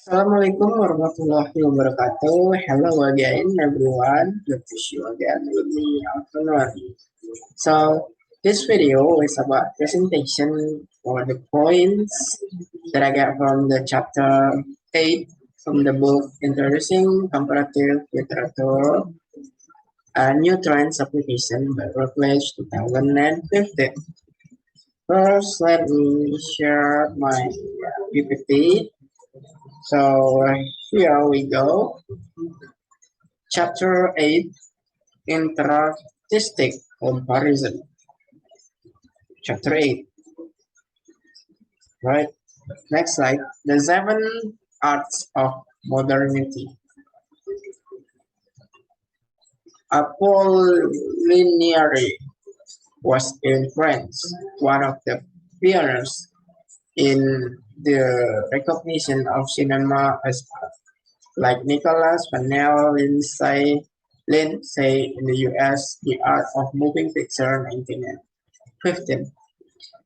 Assalamualaikum warahmatullahi wabarakatuh. Hello again, everyone. Good to see you again with me, afternoon. So, this video is about presentation for the points that I got from the chapter 8 from the book Introducing Comparative Literature, a New Trends Application by Routledge 2015. First, let me share my PPT. So here we go. Chapter 8, Interartistic Comparison. Chapter 8. Right. Next slide. The 7 arts of modernity. Apollinaire was in France, one of the pioneers in the recognition of cinema as art. Like Nicolas Vanel Lindsay in the US, The Art of Moving Picture 1915.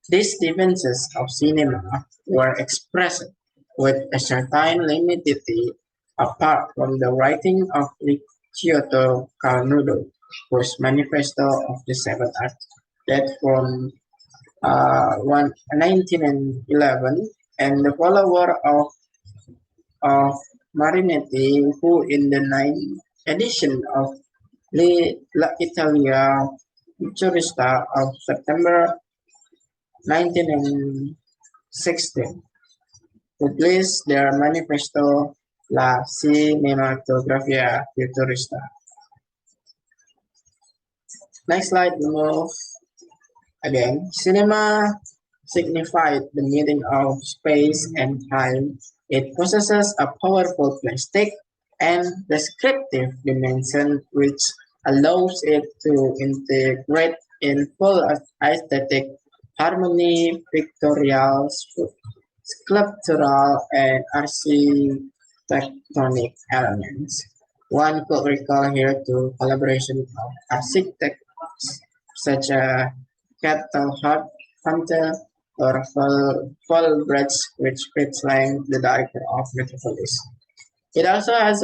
These differences of cinema were expressed with a certain limited apart from the writing of Ricciotto Carnudo, whose Manifesto of the Seventh Art dates from 1911, and the follower of Marinetti, who in the ninth edition of La Italia Futurista of September 1916 published their manifesto La Cinematografia Futurista. Next slide, we move again. Cinema signified the meeting of space and time. It possesses a powerful plastic and descriptive dimension which allows it to integrate in full aesthetic harmony, pictorial, sculptural, and architectonic elements. One could recall here to collaboration of architects such as Capital Hunter or Fulbridge, which fits like the director of Metropolis. It also has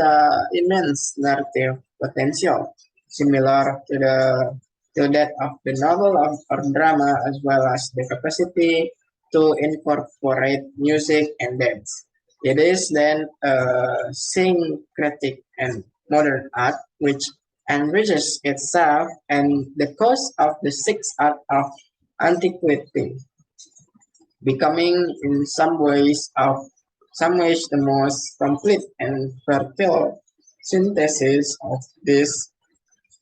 immense narrative potential, similar to that of the novel or drama, as well as the capacity to incorporate music and dance. It is then syncretic and modern art, which enriches itself and the cause of the sixth art of antiquity, becoming in some ways the most complete and fertile synthesis of this,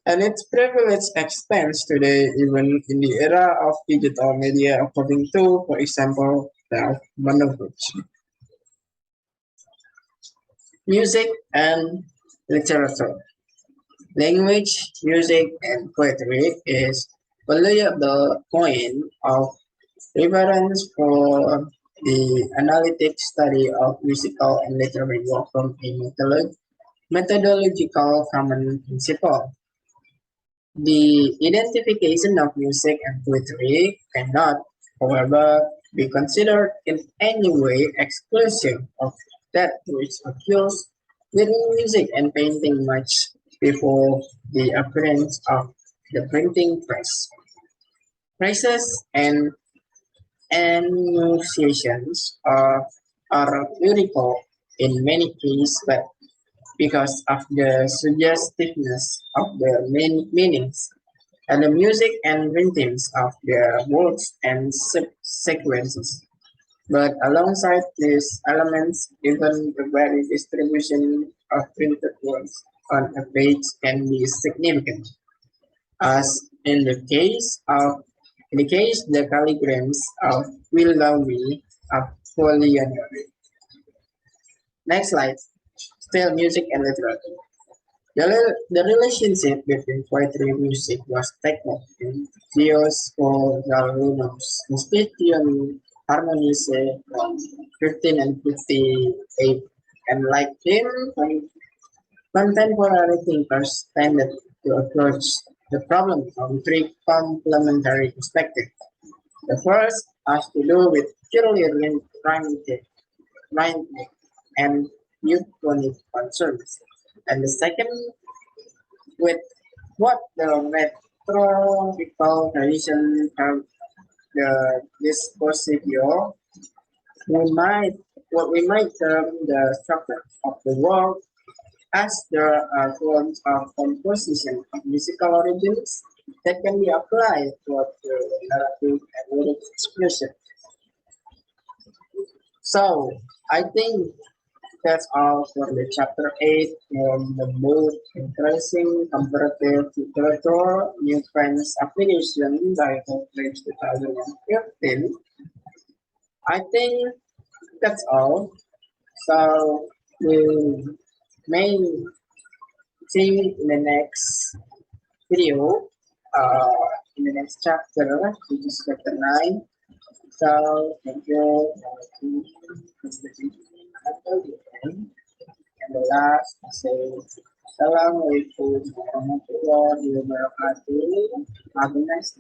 and its privilege extends today even in the era of digital media, according to, for example, the Manovich. Music and literature. Language, music, and poetry is valuable point of reference for the analytic study of musical and literary work from a methodological common principle. The identification of music and poetry cannot, however, be considered in any way exclusive of that which occurs within music and painting much before the appearance of the printing press. Phrases and enunciations are lyrical in many cases, but because of the suggestiveness of the meanings and the music and rhythms of the words and sequences. But alongside these elements, even the very distribution of printed words on a page can be significant, as in the case the calligrams of Willoughby of Apollinaire. Next slide. Still music and literature. The relationship between poetry and music was tackled in Dioscorides' Institution Harmonice from 1558, and like him, contemporary thinkers tended to approach the problem from three complementary perspectives. The first has to do with purely rhythmic and youth concerns. And the second, with what the metropolitan tradition have the this procedure, we might what we might term the structure of the work as there are forms of composition of musical origins that can be applied to the narrative and lyric expression. So I think that's all for the chapter 8 from the book Increasing Comparative Literature New French Application by Routledge 2015. I think that's all. So we may see in the next video, in the next chapter, which is chapter 9. So thank you for listening. And the last, I say, Assalamualaikum warahmatullahi wabarakatuh. Have a nice